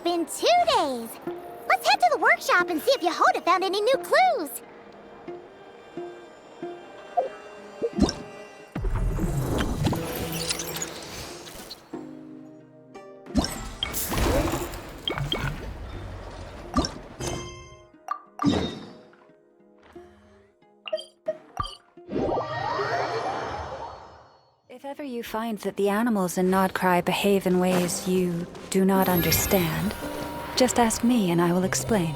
been 2 days. Let's head to the workshop and see if Yehoda found any new clues. If ever you find that the animals in Nodcry behave in ways you do not understand, just ask me and I will explain.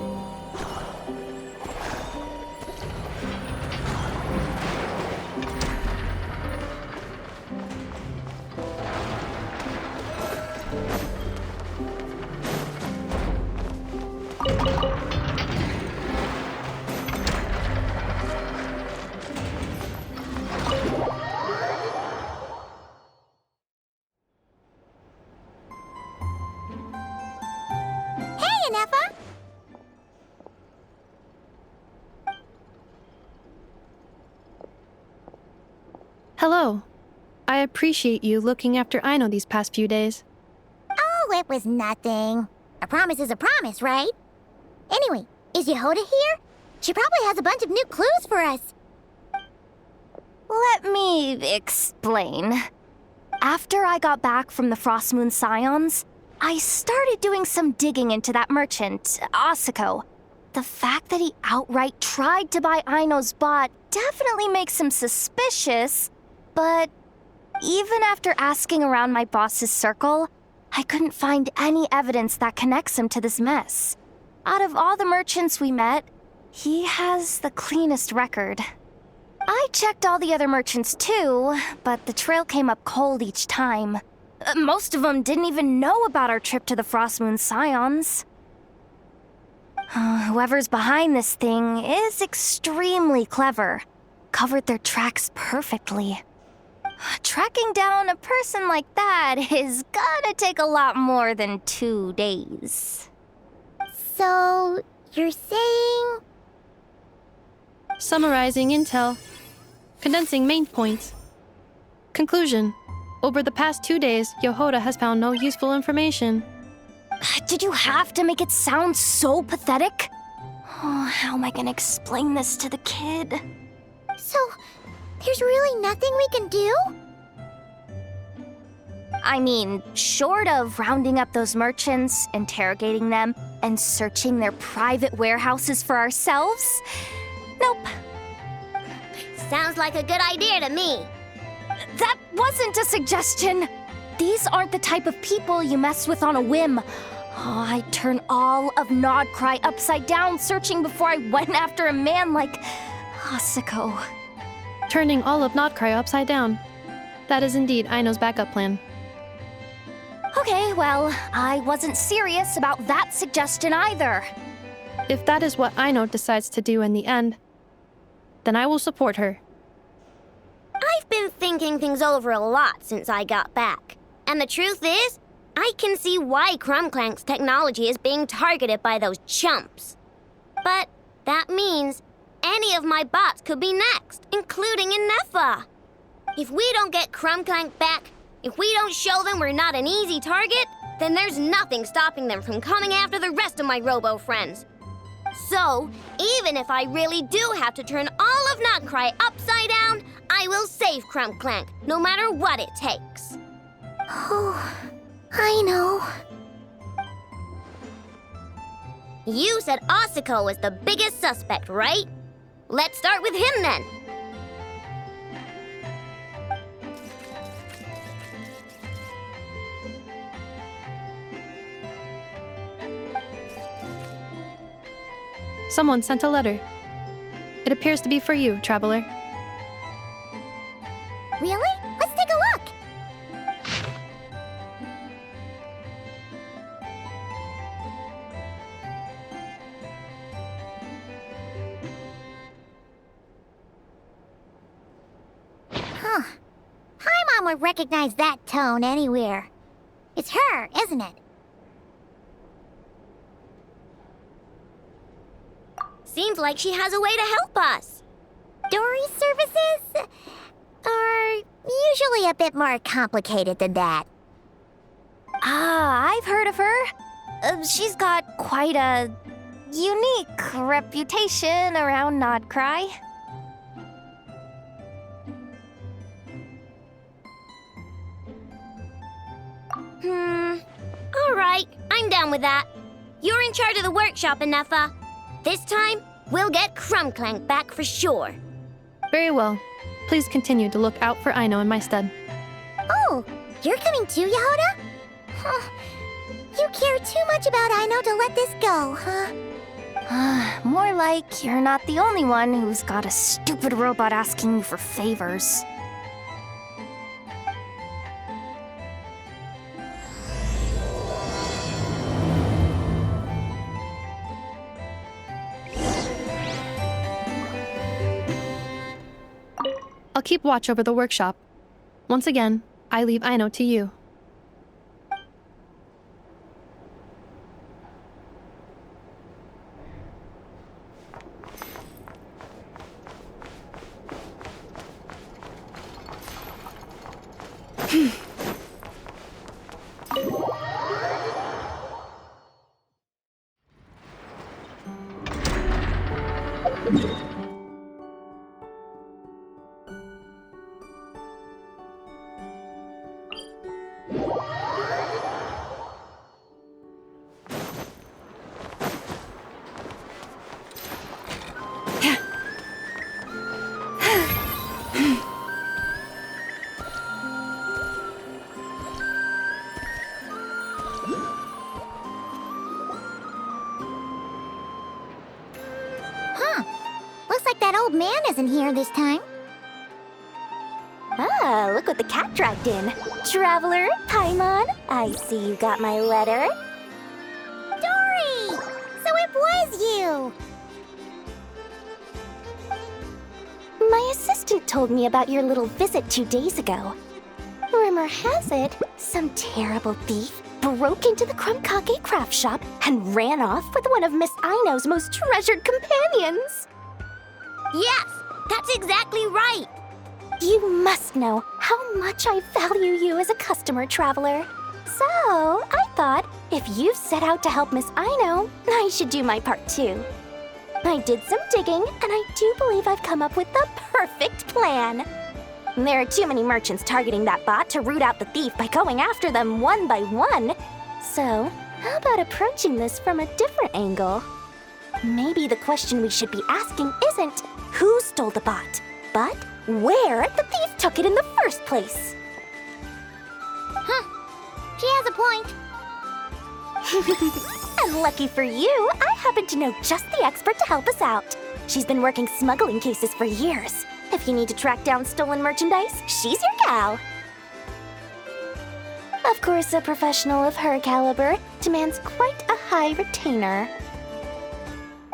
Hello. I appreciate you looking after Aino these past few days. Oh, it was nothing. A promise is a promise, right? Anyway, is Yehoda here? She probably has a bunch of new clues for us. Let me explain. After I got back from the Frost Moon Scions, I started doing some digging into that merchant, Asako. The fact that he outright tried to buy Aino's bot definitely makes him suspicious, but even after asking around my boss's circle, I couldn't find any evidence that connects him to this mess. Out of all the merchants we met, he has the cleanest record. I checked all the other merchants too, but the trail came up cold each time. Most of them didn't even know about our trip to the Frost Moon Scions. Whoever's behind this thing is extremely clever. Covered their tracks perfectly. Tracking down a person like that is gonna take a lot more than 2 days. So, you're saying... Summarizing intel. Condensing main points. Conclusion. Over the past 2 days, Yehoda has found no useful information. Did you have to make it sound so pathetic? Oh, how am I gonna explain this to the kid? So, there's really nothing we can do? I mean, short of rounding up those merchants, interrogating them, and searching their private warehouses for ourselves? Nope. Sounds like a good idea to me. That wasn't a suggestion. These aren't the type of people you mess with on a whim. Oh, I'd turn all of Nodcry upside down searching before I went after a man like Asako. Turning all of Nodcry upside down. That is indeed Aino's backup plan. Okay, well, I wasn't serious about that suggestion either. If that is what Aino decides to do in the end, then I will support her. I've been thinking things over a lot since I got back. And the truth is, I can see why Kling-Klank's technology is being targeted by those chumps. But that means any of my bots could be next, including Inefa. If we don't get Kling-Klank back, if we don't show them we're not an easy target, then there's nothing stopping them from coming after the rest of my robo-friends. So, even if I really do have to turn all of Nodcry upside down, I will save Kling-Klank, no matter what it takes. Oh, I know. You said Asako was the biggest suspect, right? Let's start with him then. Someone sent a letter. It appears to be for you, traveler. Really? Let's take a look. Huh. Paimon would recognize that tone anywhere. It's her, isn't it? Seems like she has a way to help us. Dory's services are usually a bit more complicated than that. Ah, I've heard of her. She's got quite a unique reputation around Nodcry. Alright, I'm down with that. You're in charge of the workshop, Anefa. This time, we'll get Kling-Klang back for sure. Very well. Please continue to look out for Aino in my stead. Oh, you're coming too, Yehoda? Huh. You care too much about Aino to let this go, huh? More like you're not the only one who's got a stupid robot asking you for favors. I'll keep watch over the workshop. Once again, I leave Aino to you. Looks like that old man isn't here this time. Ah, look what the cat dragged in. Traveler, Paimon, I see you got my letter. Dory! So it was you! My assistant told me about your little visit 2 days ago. Rumor has it, some terrible thief broke into the Kling-Klang-Krach shop and ran off with one of Miss Aino's most treasured companions. Yes, that's exactly right. You must know how much I value you as a customer, Traveler. So, I thought, if you've set out to help Miss Aino, I should do my part too. I did some digging, and I do believe I've come up with the perfect plan. There are too many merchants targeting that bot to root out the thief by going after them one by one. So, how about approaching this from a different angle? Maybe the question we should be asking isn't who stole the bot, but where the thief took it in the first place. She has a point. And lucky for you, I happen to know just the expert to help us out. She's been working smuggling cases for years. If you need to track down stolen merchandise, she's your gal. Of course, a professional of her caliber demands quite a high retainer.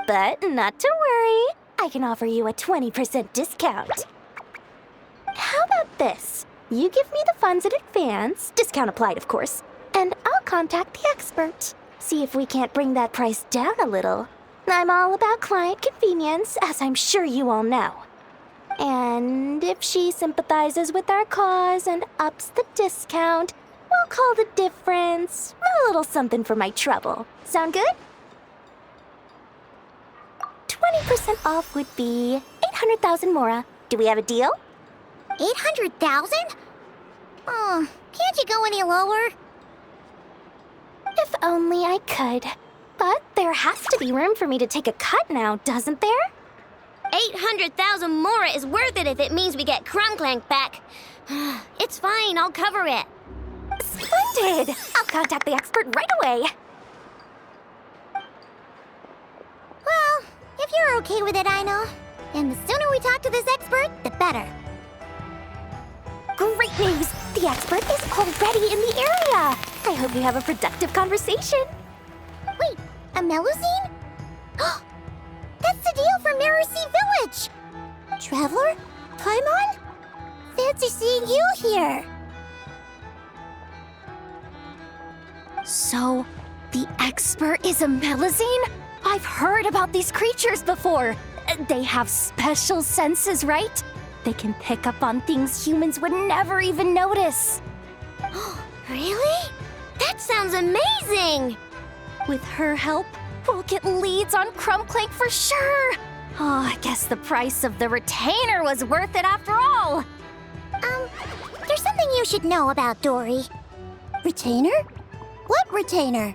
But not to worry, I can offer you a 20% discount. How about this? You give me the funds in advance, discount applied of course, and I'll contact the expert. See if we can't bring that price down a little. I'm all about client convenience, as I'm sure you all know. And if she sympathizes with our cause and ups the discount, we'll call the difference a little something for my trouble. Sound good? 20% off would be 800,000 mora. Do we have a deal? 800,000? Oh, can't you go any lower? If only I could. But there has to be room for me to take a cut now, doesn't there? 800,000 mora is worth it if it means we get Kling-Klang back. It's fine, I'll cover it. Splendid! I'll contact the expert right away. Well, if you're okay with it, Aino. And the sooner we talk to this expert, the better. Great news! The expert is already in the area! I hope you have a productive conversation. Wait, a Melusine? That's the deal from Mirror Sea Village! Traveler? Paimon? Fancy seeing you here! So, the expert is a Melusine? I've heard about these creatures before. They have special senses, right? They can pick up on things humans would never even notice. Really? That sounds amazing! With her help, we'll get leads on Klang for sure. Oh, I guess the price of the retainer was worth it after all. There's something you should know about Dory. Retainer? What retainer?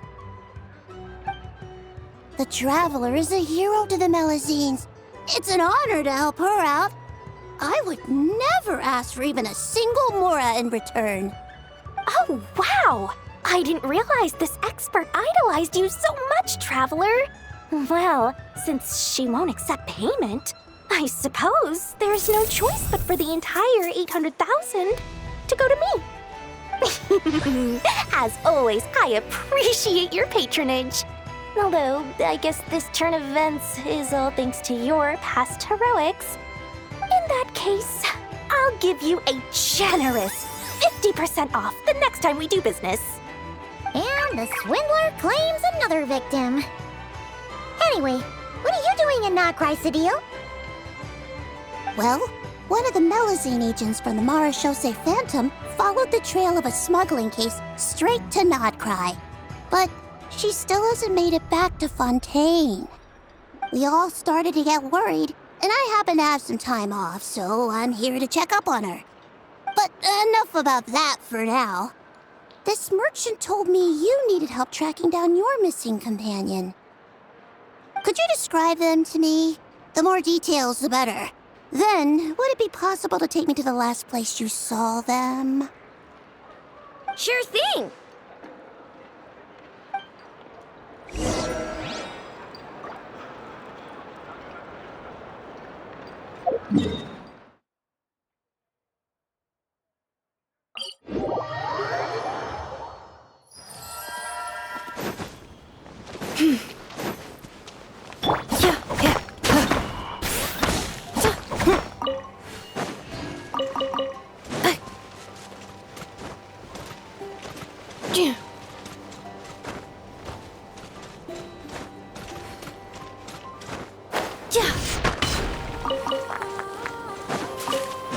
The Traveler is a hero to the Melazines. It's an honor to help her out. I would never ask for even a single Mora in return. Oh, wow! I didn't realize this expert idolized you so much, Traveler. Well, since she won't accept payment, I suppose there's no choice but for the entire 800,000 to go to me. As always, I appreciate your patronage. Although, I guess this turn of events is all thanks to your past heroics. In that case, I'll give you a generous 50% off the next time we do business. And the swindler claims another victim. Anyway, what are you doing in Notcry, Cedille? Well, one of the Melazine agents from the Marechaussee Phantom followed the trail of a smuggling case straight to Notcry. But she still hasn't made it back to Fontaine. We all started to get worried, and I happen to have some time off, so I'm here to check up on her. But enough about that for now. This merchant told me you needed help tracking down your missing companion. Could you describe them to me? The more details, the better. Then, would it be possible to take me to the last place you saw them? Sure thing!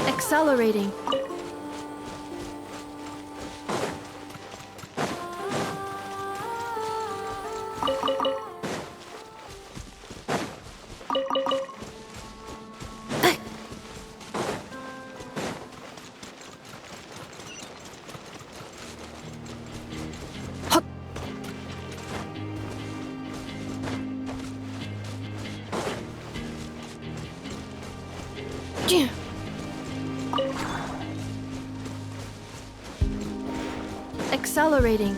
Accelerating. Accelerating.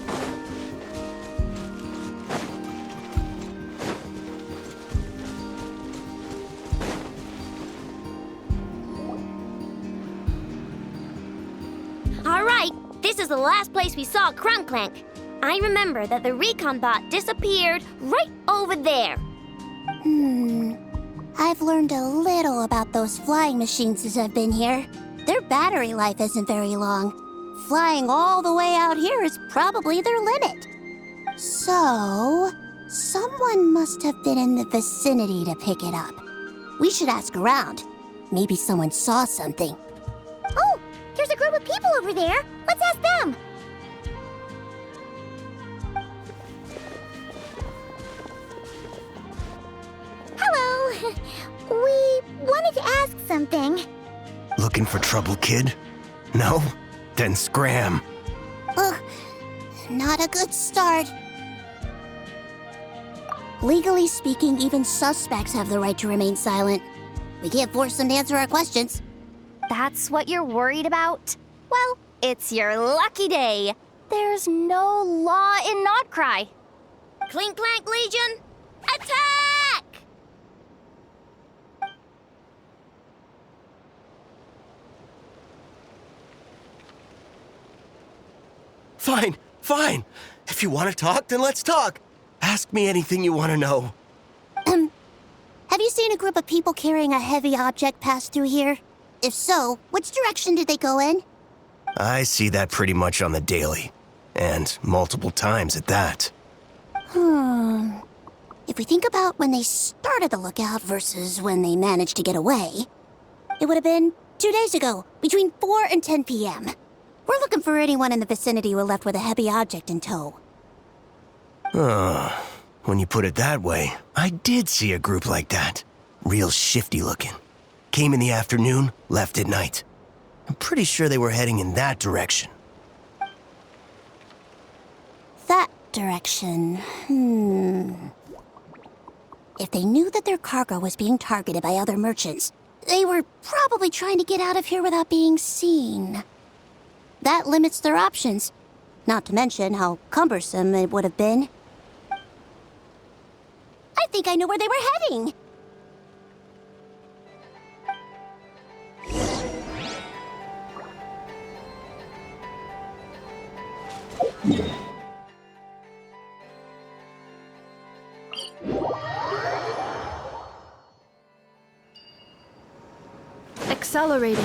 All right, this is the last place we saw Kling-Klang. I remember that the recon bot disappeared right over there. I've learned a little about those flying machines since I've been here. Their battery life isn't very long. Flying all the way out here is probably their limit. So, someone must have been in the vicinity to pick it up. We should ask around. Maybe someone saw something. Oh, there's a group of people over there. Let's ask them. Hello. We wanted to ask something. Looking for trouble, kid? No? Then scram. Ugh, not a good start. Legally speaking, even suspects have the right to remain silent. We can't force them to answer our questions. That's what you're worried about? Well, it's your lucky day. There's no law in Notcry. Kling-Klang Legion, attack! Fine, fine. If you want to talk, then let's talk. Ask me anything you want to know. Have you seen a group of people carrying a heavy object pass through here? If so, which direction did they go in? I see that pretty much on the daily. And multiple times at that. If we think about when they started the lookout versus when they managed to get away, it would have been 2 days ago, between 4 and 10 p.m. We're looking for anyone in the vicinity who left with a heavy object in tow. When you put it that way, I did see a group like that. Real shifty looking. Came in the afternoon, left at night. I'm pretty sure they were heading in that direction. That direction. If they knew that their cargo was being targeted by other merchants, they were probably trying to get out of here without being seen. That limits their options, not to mention how cumbersome it would have been. I think I know where they were heading. Accelerating.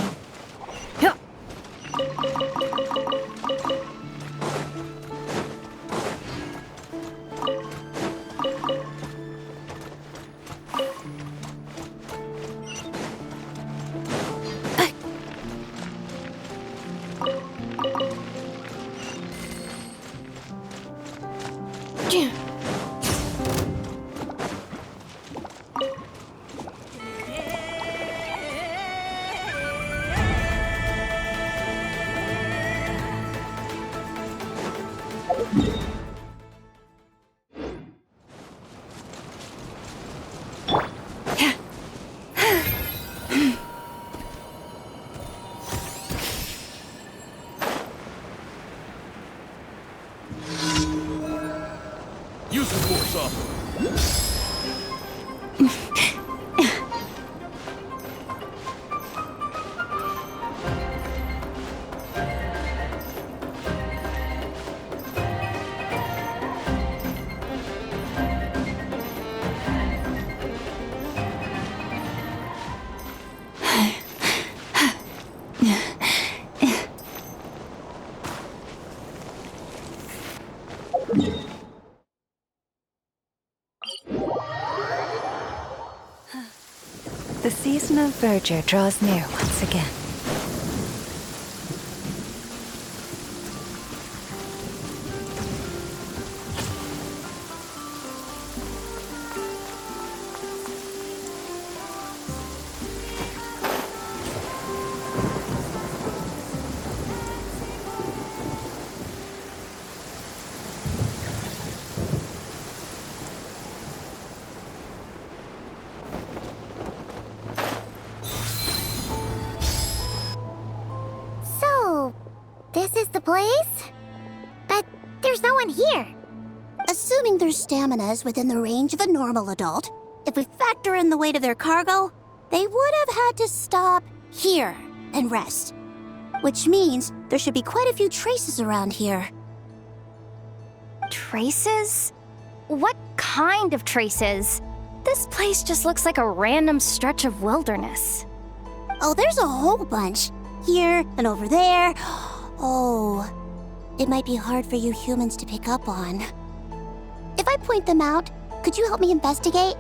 Use the force off. The season of verdure draws near once again. This is the place? But there's no one here. Assuming their stamina is within the range of a normal adult, if we factor in the weight of their cargo, they would have had to stop here and rest. Which means there should be quite a few traces around here. Traces? What kind of traces? This place just looks like a random stretch of wilderness. Oh, there's a whole bunch. Here and over there. Oh, it might be hard for you humans to pick up on. If I point them out, could you help me investigate?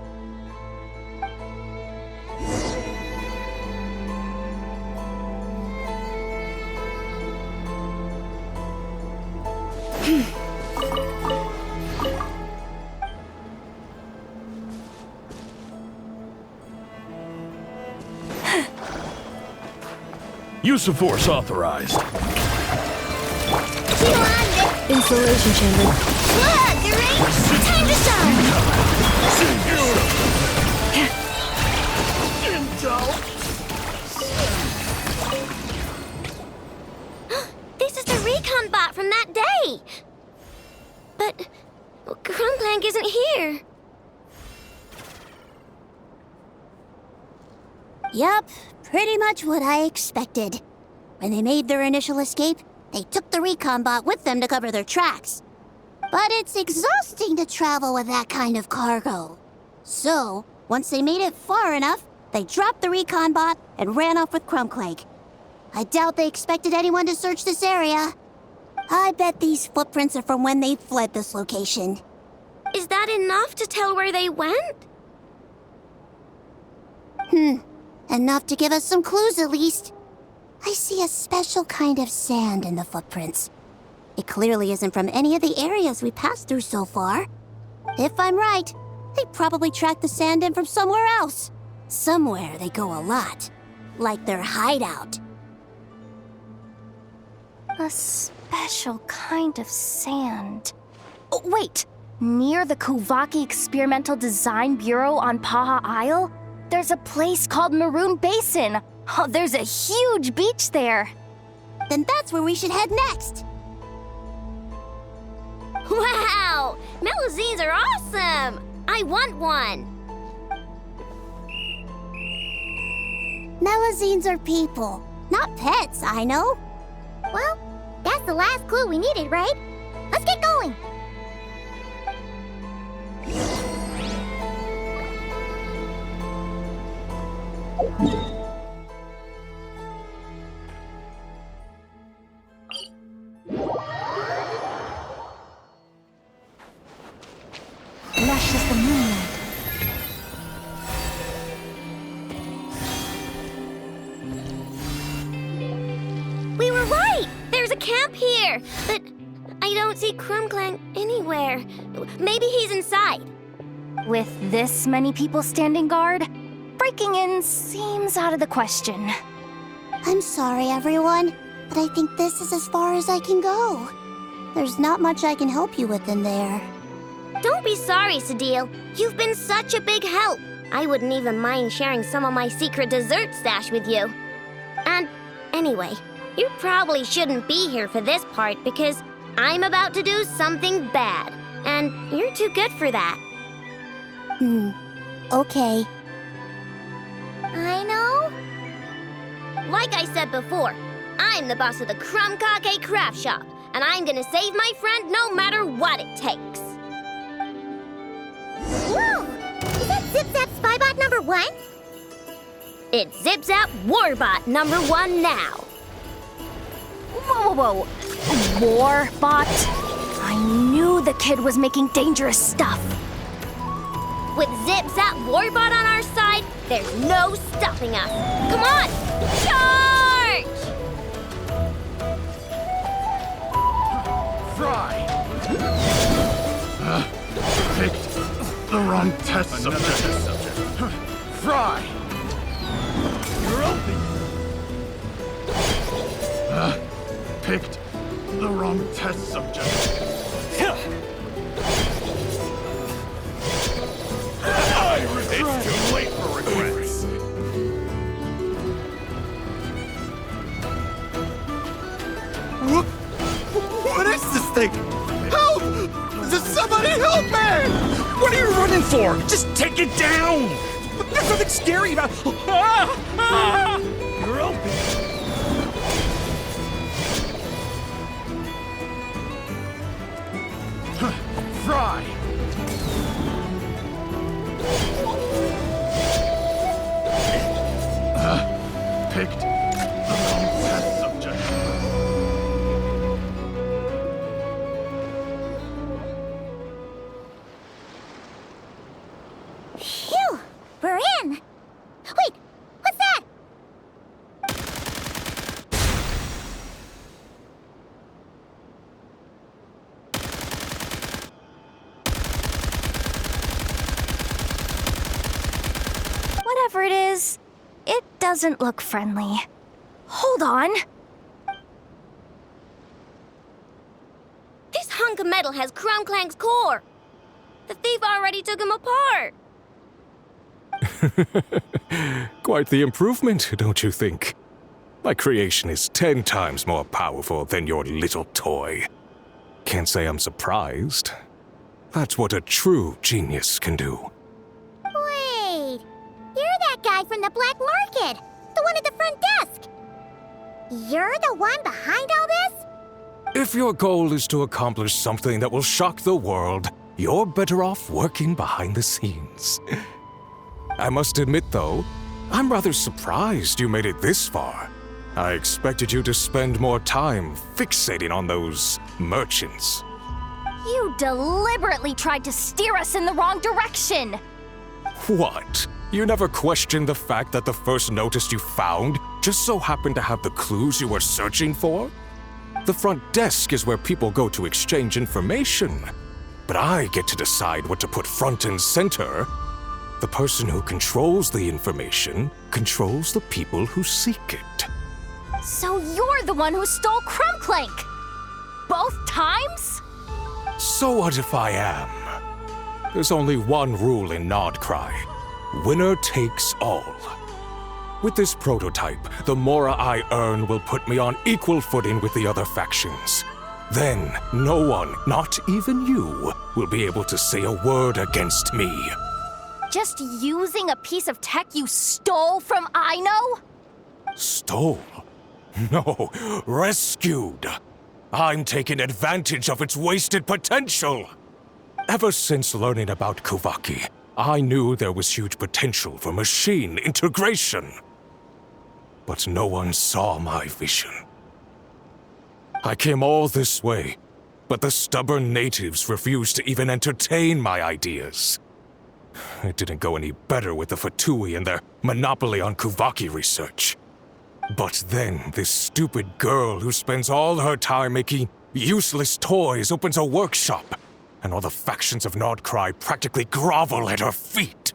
Use of force authorized. Insulation chamber. Look, Gary! Time to This is the recon bot from that day. But Kling-Klang isn't here. Yup, pretty much what I expected. When they made their initial escape, they took the recon bot with them to cover their tracks. But it's exhausting to travel with that kind of cargo. So, once they made it far enough, they dropped the recon bot and ran off with Kling-Klang. I doubt they expected anyone to search this area. I bet these footprints are from when they fled this location. Is that enough to tell where they went? Enough to give us some clues at least. I see a special kind of sand in the footprints. It clearly isn't from any of the areas we passed through so far. If I'm right, they probably tracked the sand in from somewhere else. Somewhere they go a lot. Like their hideout. A special kind of sand. Oh, wait! Near the Kuvaki Experimental Design Bureau on Paha Isle, there's a place called Maroon Basin. Oh, there's a huge beach there. Then that's where we should head next. Wow! Melusines are awesome! I want one! Melusines are people, not pets, I know. Well, that's the last clue we needed, right? Let's get going! Lush as the moonlight. We were right! There's a camp here! But I don't see Kling-Klang anywhere. Maybe he's inside. With this many people standing guard, breaking in seems out of the question. I'm sorry, everyone, but I think this is as far as I can go. There's not much I can help you with in there. Don't be sorry, Sadil. You've been such a big help. I wouldn't even mind sharing some of my secret dessert stash with you. And anyway, you probably shouldn't be here for this part because I'm about to do something bad. And you're too good for that. Okay. I know. Like I said before, I'm the boss of the Kling-Klang-Krach shop, and I'm gonna save my friend no matter what it takes. Whoa! Is that Zip-Zap Spybot number 1? It's Zip-Zap Warbot number 1 now. Whoa, whoa, whoa. Warbot? I knew the kid was making dangerous stuff. With Zip-Zap Warbot on our side, there's no stopping us. Come on! Charge! Fry! Picked the wrong test subject. Fry! You're open! Picked the wrong test subject. It's too late for regrets. What is this thing? Help! Does somebody help me! What are you running for? Just take it down! There's nothing scary about... You're open. Fry! Picked the wrong test subject. Phew! We're in! Wait! What's that? Whatever it is, it doesn't look friendly. Hold on. This hunk of metal has Kling-Klang's core. The thief already took him apart. Quite the improvement, don't you think? My creation is 10 times more powerful than your little toy. Can't say I'm surprised. That's what a true genius can do. Wait! You're that guy from the black market! The one at the front desk! You're the one behind all this? If your goal is to accomplish something that will shock the world, you're better off working behind the scenes. I must admit, though, I'm rather surprised you made it this far. I expected you to spend more time fixating on those merchants. You deliberately tried to steer us in the wrong direction. What? You never questioned the fact that the first notice you found just so happened to have the clues you were searching for? The front desk is where people go to exchange information. but I get to decide what to put front and center. The person who controls the information controls the people who seek it. So you're the one who stole Kling-Klang! Both times? So what if I am? There's only one rule in Nodcry. Winner takes all. With this prototype, the Mora I earn will put me on equal footing with the other factions. Then, no one, not even you, will be able to say a word against me. Just using a piece of tech you stole from Aino? Stole? No, rescued. I'm taking advantage of its wasted potential. Ever since learning about Kuvaki, I knew there was huge potential for machine integration. But no one saw my vision. I came all this way, but the stubborn natives refused to even entertain my ideas. It didn't go any better with the Fatui and their monopoly on Kuvaki research. But then, this stupid girl who spends all her time making useless toys opens a workshop, and all the factions of Nodcry practically grovel at her feet.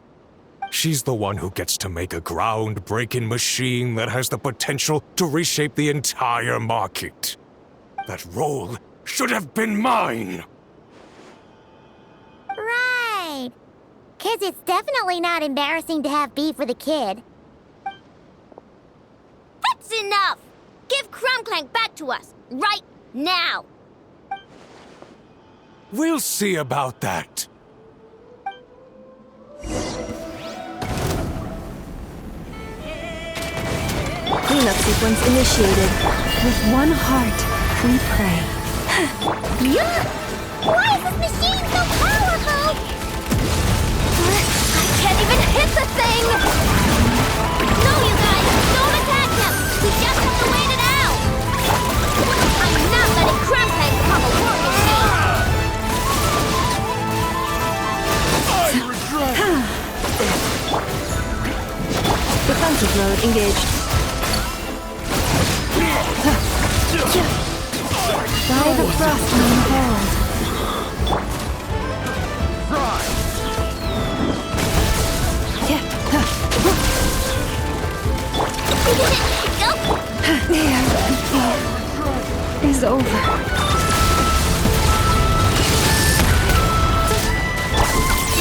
She's the one who gets to make a groundbreaking machine that has the potential to reshape the entire market. That role should have been mine! Right. 'Cause it's definitely not embarrassing to have beef with a kid. That's enough! Give Kling-Klang back to us, right now! We'll see about that. Cleanup sequence initiated. With one heart, we pray. Why is this machine so powerful? I can't even hit the thing! No, you guys! Don't attack him! We just have to wait it out! I'm not letting Kling-Klang become a war machine! I regret. Defensive mode engaged. By the frost moon hold. There is over.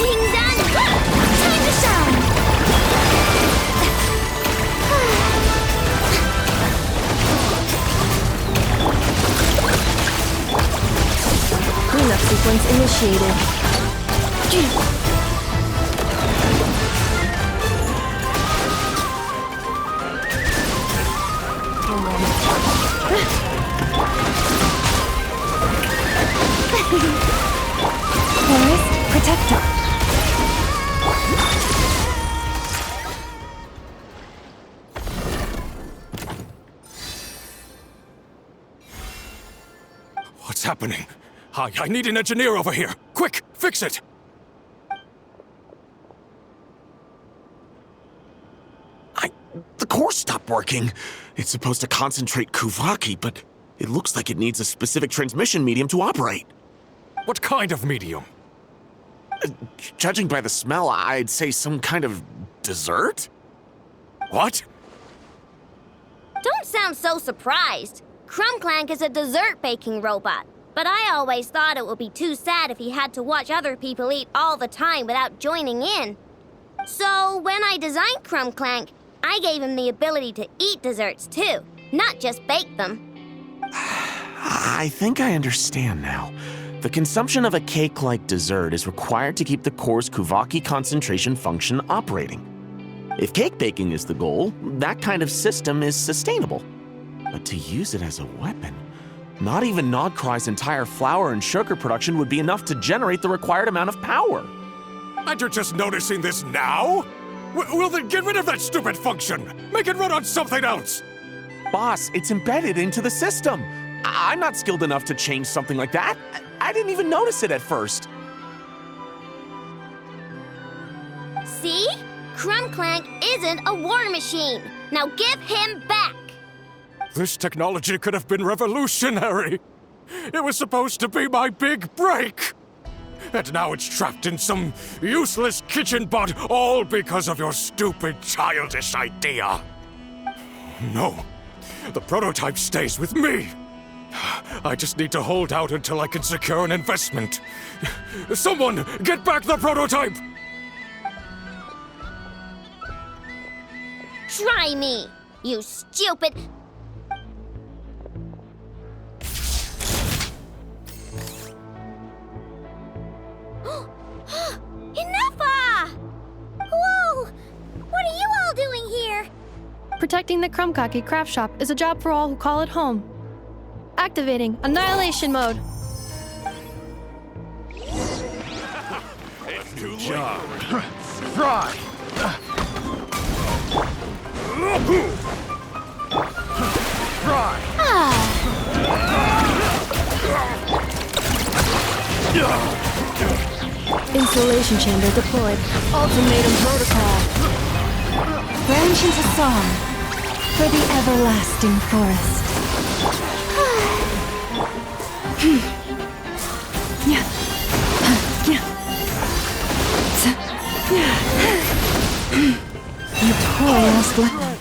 Wings on! Time to shine! Cleanup sequence initiated. Forest Protector. What's happening? I need an engineer over here. Quick, fix it! The core stopped working. It's supposed to concentrate Kuvaki, but it looks like it needs a specific transmission medium to operate. What kind of medium? Judging by the smell, I'd say some kind of dessert? What? Don't sound so surprised. Kling-Klang is a dessert baking robot. But I always thought it would be too sad if he had to watch other people eat all the time without joining in. So when I designed Kling-Klang, I gave him the ability to eat desserts too, not just bake them. I think I understand now. The consumption of a cake-like dessert is required to keep the core's Kuvaki concentration function operating. If cake baking is the goal, that kind of system is sustainable. But to use it as a weapon, not even Nodcry's entire flour and sugar production would be enough to generate the required amount of power. And you're just noticing this now? Well then get rid of that stupid function! Make it run on something else! Boss, it's embedded into the system. I'm not skilled enough to change something like that. I didn't even notice it at first. See? Kling-Klang isn't a war machine. Now give him back! This technology could have been revolutionary! It was supposed to be my big break! and now it's trapped in some useless kitchen bot, all because of your stupid, childish idea. No, the prototype stays with me. I just need to hold out until I can secure an investment. Someone, get back the prototype! Try me, you stupid... Enough! Whoa! What are you all doing here? Protecting the Kling-Klang-Krach shop is a job for all who call it home. Activating Annihilation Mode. It's too late. Fry! Fry! Insulation chamber deployed. Ultimatum protocol. Branch into song for the everlasting forest. You toils left.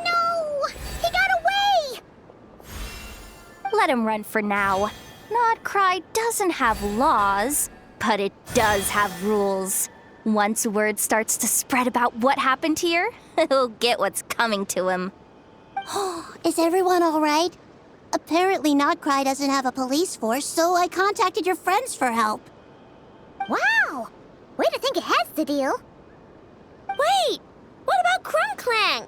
No! He got away! Let him run for now. Nodcry doesn't have laws, but it does have rules. Once word starts to spread about what happened here, he'll get what's coming to him. Is everyone all right? Apparently Nodcry doesn't have a police force, so I contacted your friends for help. Wow! Way to think ahead, Cedille. Wait! What about Kling-Klang?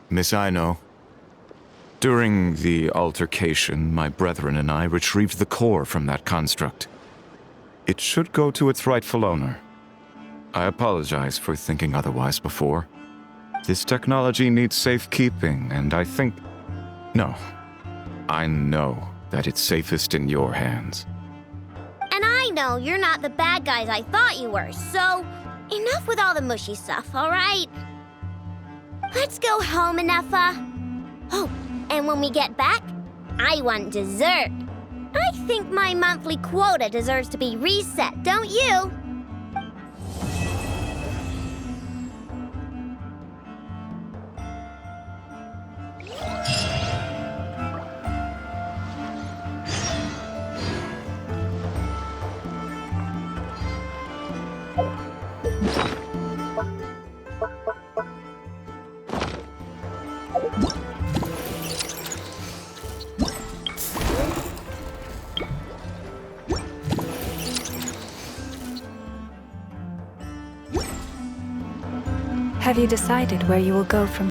Miss Aino, during the altercation, my brethren and I retrieved the core from that construct. It should go to its rightful owner. I apologize for thinking otherwise before. This technology needs safekeeping, and I think... No. I know that it's safest in your hands. And I know you're not the bad guys I thought you were, so enough with all the mushy stuff, all right? Let's go home, Ineffa. Oh, and when we get back, I want dessert. I think my monthly quota deserves to be reset, don't you? Have you decided where you will go from